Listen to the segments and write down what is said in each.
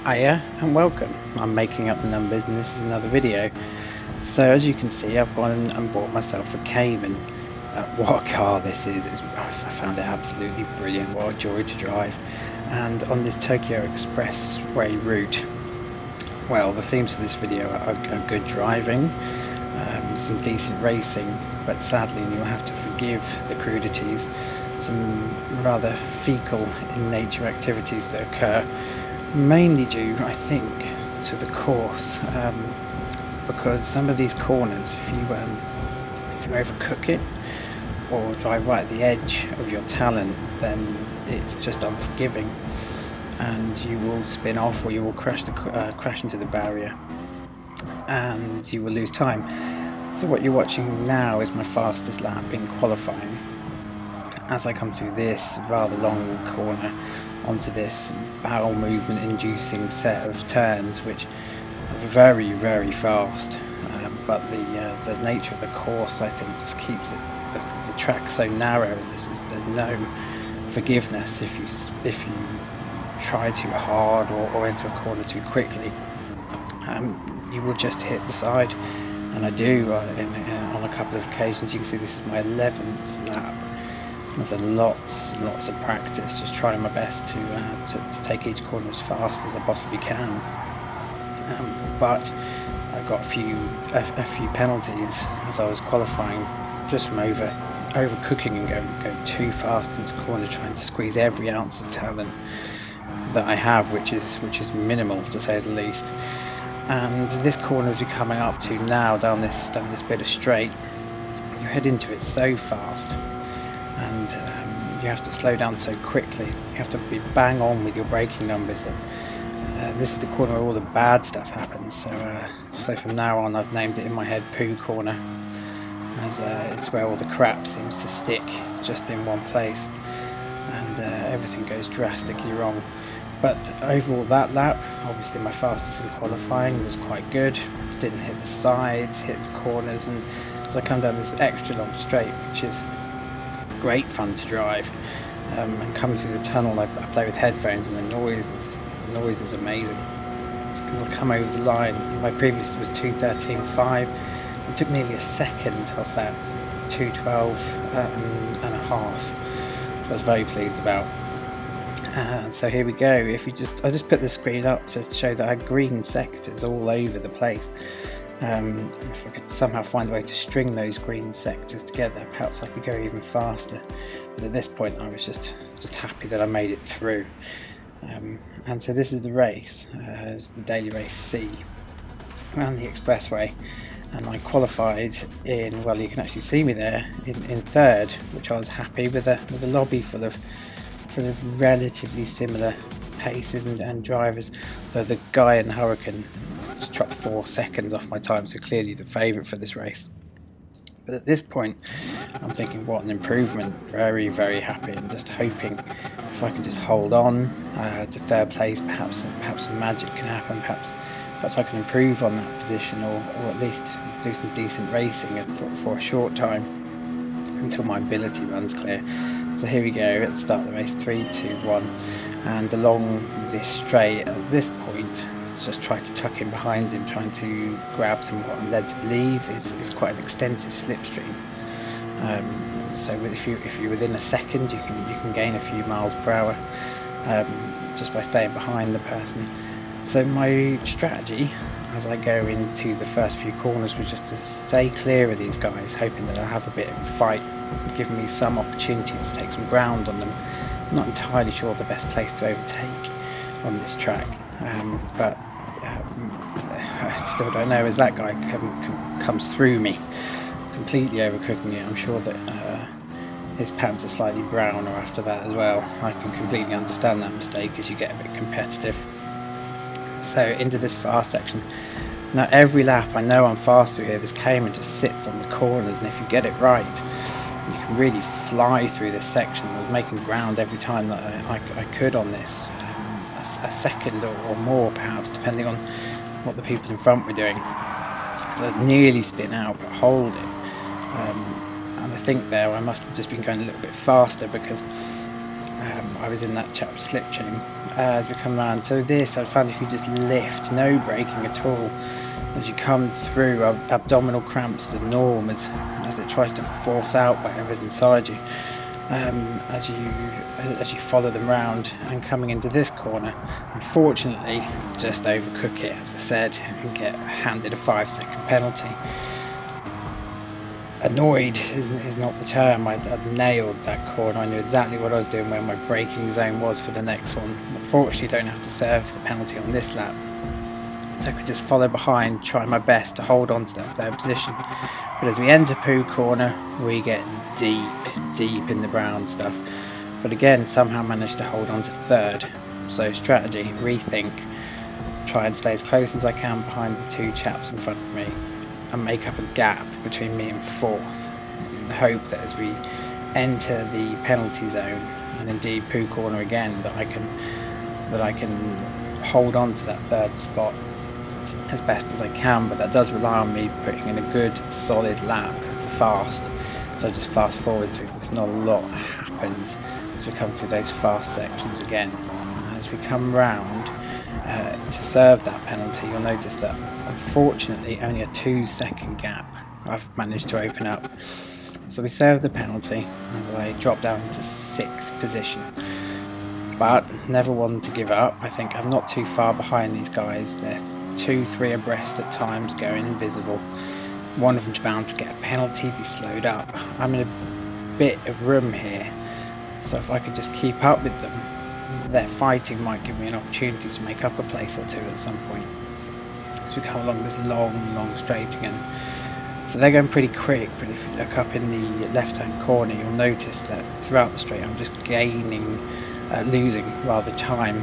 Hiya and welcome. I'm making up the numbers and this is another video. So as you can see, I've gone and bought myself a Cayman. What a car this is. I found it absolutely brilliant. What a joy to drive. And on this Tokyo Expressway route, well, the themes for this video are good driving, some decent racing, but sadly you'll have to forgive the crudities, some rather fecal in nature activities that occur, mainly due, I think, to the course, because some of these corners, if you overcook it or drive right at the edge of your talent, then it's just unforgiving, and you will spin off or you will crash into the barrier, and you will lose time. So what you're watching now is my fastest lap in qualifying. As I come through this rather long corner onto this bowel movement inducing set of turns, which are very, very fast, but the nature of the course, I think, just keeps the track so narrow. There's no forgiveness if you try too hard or enter a corner too quickly. You will just hit the side, and I do on a couple of occasions. You can see this is my 11th lap. I've done lots of practice, just trying my best to take each corner as fast as I possibly can. But I got a few penalties as I was qualifying, just from overcooking and going too fast into the corner, trying to squeeze every ounce of talent that I have, which is minimal to say the least. And this corner as we're coming up to now, down this bit of straight, you head into it so fast, and you have to slow down so quickly. You have to be bang on with your braking numbers. This is the corner where all the bad stuff happens. So from now on, I've named it in my head Poo Corner, as it's where all the crap seems to stick just in one place, and everything goes drastically wrong. But overall, that lap, obviously my fastest in qualifying, was quite good. Didn't hit the sides, hit the corners, and as I come down this extra long straight, which is great fun to drive, and coming through the tunnel, I play with headphones, and the noise is amazing. As I come over the line, my previous was 2:13.5. It took nearly a second off that 2:12 and a half, which I was very pleased about. So here we go. I just put the screen up to show that I had green sectors all over the place. If I could somehow find a way to string those green sectors together, perhaps I could go even faster. But at this point, I was just happy that I made it through. And so this is the race, it's the daily race C, around the expressway, and I qualified in, well, you can actually see me there in third, which I was happy with a lobby full of relatively similar paces and drivers, though the guy in the Hurricane just chopped 4 seconds off my time, so clearly the favourite for this race. But at this point, I'm thinking, what an improvement. Very, very happy, and just hoping if I can just hold on to third place, perhaps some magic can happen. Perhaps I can improve on that position, or at least do some decent racing for a short time until my ability runs clear. So here we go, let's start the race. 3, 2, 1, and along this straight at this point, just try to tuck in behind him, trying to grab some, what I'm led to believe is quite an extensive slipstream. So if you're within a second, you can gain a few miles per hour just by staying behind the person. So my strategy as I go into the first few corners was just to stay clear of these guys, hoping that I'll have a bit of a fight, giving me some opportunity to take some ground on them. I'm not entirely sure the best place to overtake on this track, but I still don't know, as that guy comes through me, completely overcooking it. I'm sure that his pants are slightly browner after that as well. I can completely understand that mistake as you get a bit competitive. So into this fast section. Now every lap I know I'm fast through here. This Cayman just sits on the corners, and if you get it right, you can really fly through this section. I was making ground every time that I could on this, a second or more perhaps, depending on what the people in front were doing. So I'd nearly spin out but hold it, and I think there I must have just been going a little bit faster, because I was in that chap's slipstream as we come around. So this, I found if you just lift, no braking at all, as you come through, abdominal cramps the norm as it tries to force out whatever's inside you. As you follow them round and coming into this corner, unfortunately just overcook it, as I said, and get handed a 5-second penalty. Annoyed is not the term. I'd nailed that corner. I knew exactly what I was doing, where my braking zone was for the next one. Unfortunately, don't have to serve the penalty on this lap, so I could just follow behind, try my best to hold on to that third position. But as we enter Poo Corner, we get deep in the brown stuff. But again, somehow managed to hold on to third. So strategy, rethink, try and stay as close as I can behind the two chaps in front of me, and make up a gap between me and fourth, in the hope that as we enter the penalty zone, and indeed Poo Corner again, that I can hold on to that third spot as best as I can. But that does rely on me putting in a good solid lap fast. So I just fast forward through, because not a lot happens as we come through those fast sections again. As we come round to serve that penalty, you'll notice that unfortunately only a 2-second gap I've managed to open up. So we serve the penalty as I drop down to 6th position, but never one to give up. I think I'm not too far behind these guys. They're 2-3 abreast at times, going invisible. One of them's bound to get a penalty, be slowed up. I'm in a bit of room here, so if I could just keep up with them, their fighting might give me an opportunity to make up a place or two at some point. As we come along this long straight again. So they're going pretty quick, but if you look up in the left-hand corner, you'll notice that throughout the straight I'm just losing time.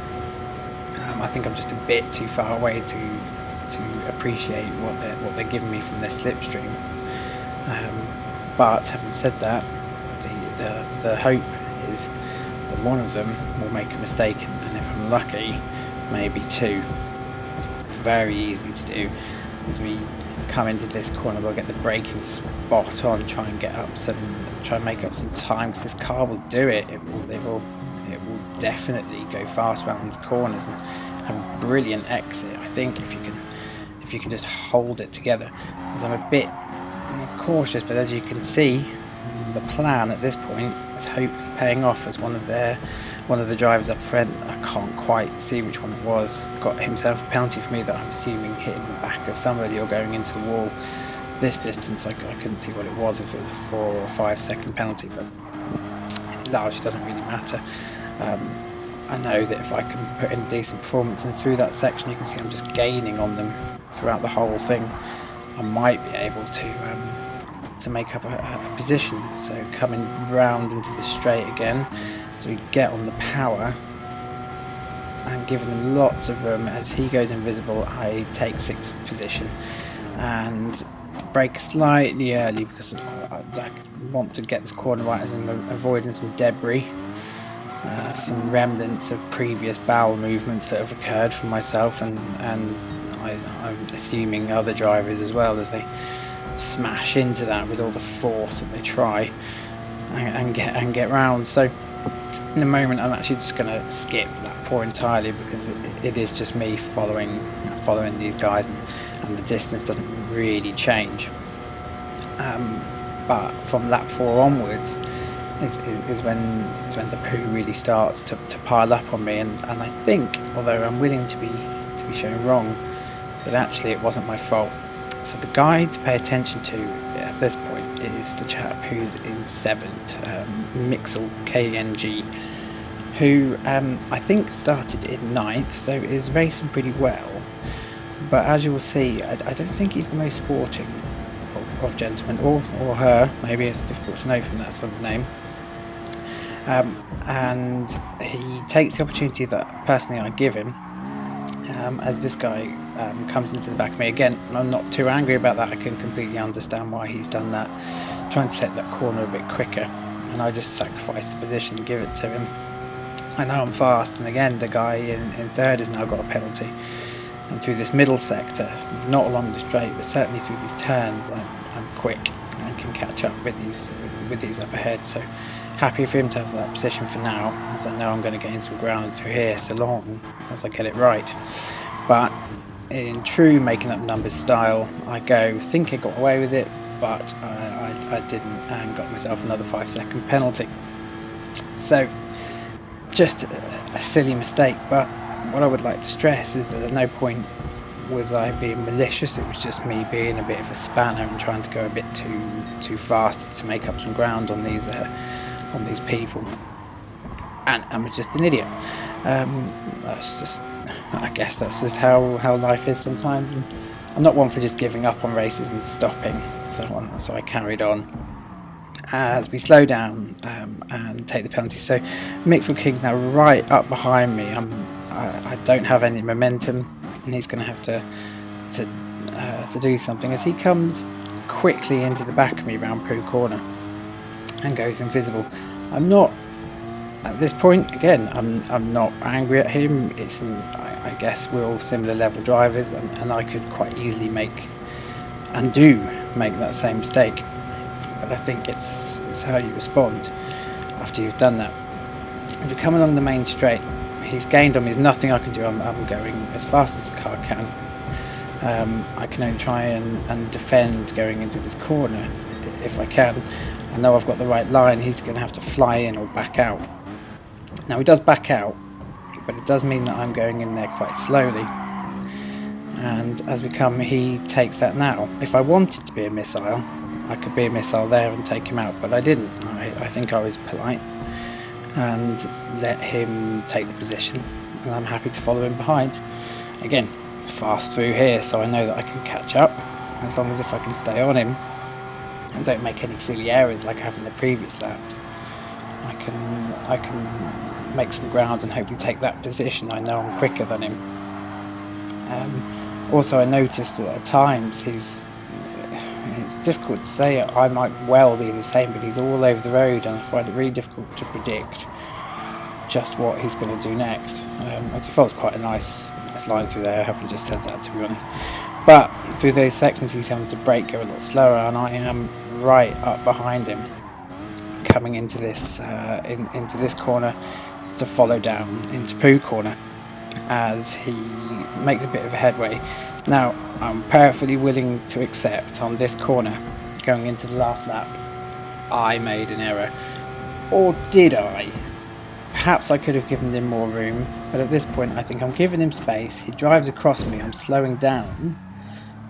I think I'm just a bit too far away to appreciate what they're giving me from their slipstream. But having said that, the hope is that one of them will make a mistake, and if I'm lucky, maybe two. It's very easy to do. As we come into this corner, we'll get the braking spot on, try and make up some time, because this car will do it. It will definitely go fast around these corners and have a brilliant exit. I think if you can just hold it together, because I'm a bit cautious, but as you can see, the plan at this point is hopefully paying off, as one of the drivers up front, I can't quite see which one it was, got himself a penalty for me that I'm assuming hit in the back of somebody or going into the wall. This distance I couldn't see what it was, if it was a 4 or 5 second penalty, but it largely doesn't really matter. I know that if I can put in a decent performance, and through that section you can see I'm just gaining on them throughout the whole thing, I might be able to make up a position. So coming round into the straight again, so we get on the power and giving him lots of room. As he goes invisible, I take 6th position and brake slightly early, because I want to get this corner right, as I'm avoiding some debris, some remnants of previous bowel movements that have occurred from myself, and I'm assuming other drivers as well, as they smash into that with all the force that they try and get round. So in a moment I'm actually just going to skip that 4 entirely, because it is just me following these guys, and the distance doesn't really change. But from lap 4 onwards is when the poo really starts to pile up on me, and I think, although I'm willing to be shown wrong, that actually it wasn't my fault. So the guy to pay attention to at this point is the chap who's in 7th, Mixel KNG, who I think started in 9th, so is racing pretty well. But as you will see, I don't think he's the most sporting of gentlemen, or her, maybe it's difficult to know from that sort of name. And he takes the opportunity that personally I give him, as this guy comes into the back of me. Again, I'm not too angry about that. I can completely understand why he's done that, trying to set that corner a bit quicker, and I just sacrificed the position and give it to him. I know I'm fast, and again the guy in 3rd has now got a penalty, and through this middle sector, not along the straight, but certainly through these turns, I'm quick and can catch up with these up ahead. So happy for him to have that position for now, as I know I'm going to gain some ground through here so long as I get it right. But in true making up numbers style, I think I got away with it, but I didn't, and got myself another 5-second penalty. So just a silly mistake, but what I would like to stress is that at no point was I being malicious. It was just me being a bit of a spanner and trying to go a bit too fast to make up some ground on these people, and I'm just an idiot. I guess that's just how life is sometimes, and I'm not one for just giving up on races and stopping, so I carried on as we slow down and take the penalty. So Mixel King's now right up behind me. I don't have any momentum, and he's going to have to do something as he comes quickly into the back of me round Pooh Corner and goes invisible. I'm not, at this point, again, I'm not angry at him. I guess we're all similar level drivers, and I could quite easily make that same mistake. But I think it's how you respond after you've done that. If you come along the main straight, he's gained on me. There's nothing I can do. I'm going as fast as the car can. I can only try and defend going into this corner if I can. I know I've got the right line. He's going to have to fly in or back out. Now he does back out, but it does mean that I'm going in there quite slowly. And as we come, he takes that now. If I wanted to be a missile, I could be a missile there and take him out, but I didn't. I think I was polite and let him take the position, and I'm happy to follow him behind. Again, fast through here, so I know that I can catch up, as long as if I can stay on him and don't make any silly errors like I have in the previous laps. I can make some ground and hopefully take that position. I know I'm quicker than him. Also, I noticed that at times it's difficult to say. I might well be the same, but he's all over the road, and I find it really difficult to predict just what he's going to do next. As he follows quite a nice line through there. I haven't just said that, to be honest. But through those sections, he's having to brake, go a lot slower, and I am right up behind him, coming into this into this corner to follow down into Pooh Corner as he makes a bit of a headway. Now, I'm perfectly willing to accept on this corner, going into the last lap, I made an error. Or did I? Perhaps I could have given him more room, but at this point I think I'm giving him space. He drives across me, I'm slowing down,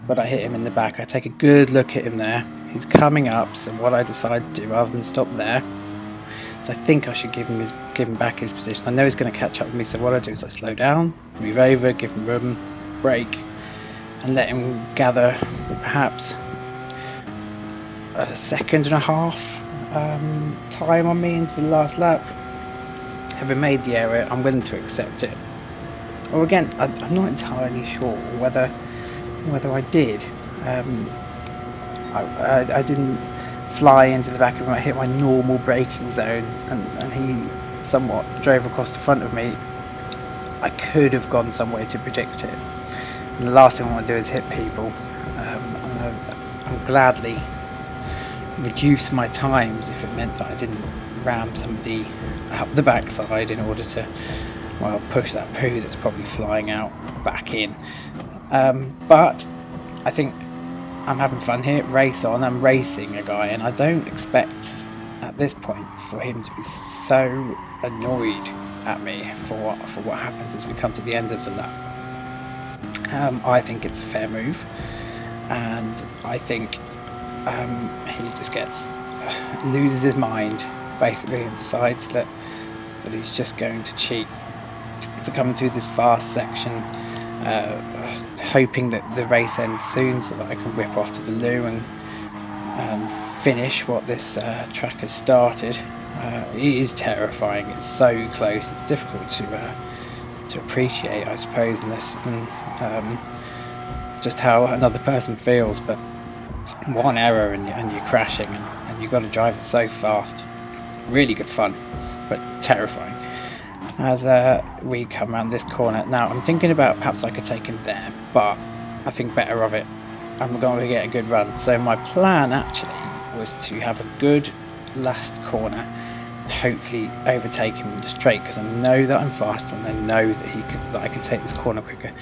but I hit him in the back. I take a good look at him there. He's coming up, so what I decide to do, rather than stop there, so I think I should give him back his position. I know he's going to catch up with me, so what I do is I slow down, move over, give him room, brake, and let him gather perhaps a second and a half time on me into the last lap. Having made the error, I'm willing to accept it. Or again, I'm not entirely sure whether I did. I didn't fly into the back of him. I hit my normal braking zone, and he somewhat drove across the front of me. I could have gone some way to predict it. And the last thing I want to do is hit people. I'm gladly reduce my times if it meant that I didn't ram somebody up the backside in order to, well, push that poo that's probably flying out back in. But I think I'm having fun here. Race on. I'm racing a guy, and I don't expect at this point for him to be so annoyed at me for what happens as we come to the end of the lap. I think it's a fair move, and I think he just loses his mind basically and decides that he's just going to cheat. So coming through this fast section, hoping that the race ends soon so that I can whip off to the loo and finish what this track has started. It is terrifying. It's so close. It's difficult to appreciate, I suppose, in this, and just how another person feels. But one error and you're crashing, and you've got to drive it so fast. Really good fun, but terrifying. As we come around this corner, now I'm thinking about perhaps I could take him there, but I think better of it. I'm going to get a good run. So my plan actually was to have a good last corner, hopefully overtake him in the straight, because I know that I'm faster and I know that I can take this corner quicker.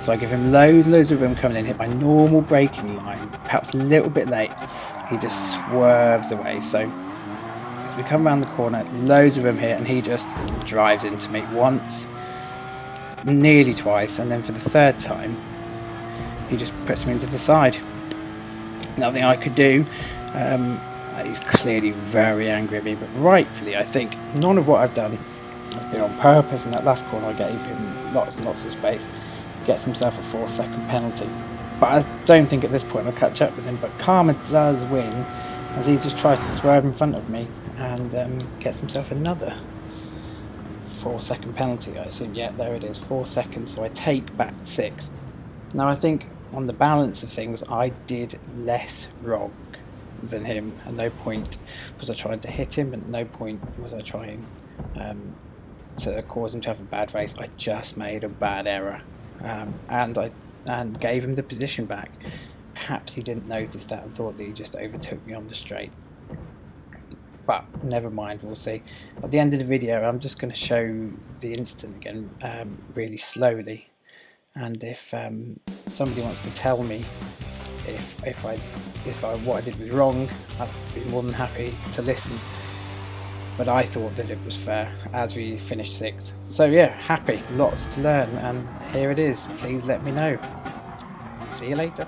So I give him loads of room coming in, hit my normal braking line, perhaps a little bit late. He just swerves away. So as we come around the corner, loads of room here, and he just drives into me once, nearly twice, and then for the third time he just puts me into the side. Nothing I could do. He's clearly very angry at me, but rightfully, I think. None of what I've done has been on purpose. And that last corner I gave him lots and lots of space. Gets himself a 4-second penalty, but I don't think at this point I'll catch up with him. But karma does win, as he just tries to swerve in front of me and gets himself another 4-second penalty. I assume, yeah, there it is, 4 seconds. So I take back 6. Now I think on the balance of things, I did less wrong than him. At no point was I trying to hit him, at no point was I trying to cause him to have a bad race. I just made a bad error, and gave him the position back. Perhaps he didn't notice that and thought that he just overtook me on the straight, but never mind, we'll see. At the end of the video I'm just going to show the incident again, really slowly, and if somebody wants to tell me if what I did was wrong, I'd be more than happy to listen. But I thought that it was fair, as we finished 6th. So yeah, happy, lots to learn, and here it is. Please let me know. See you later.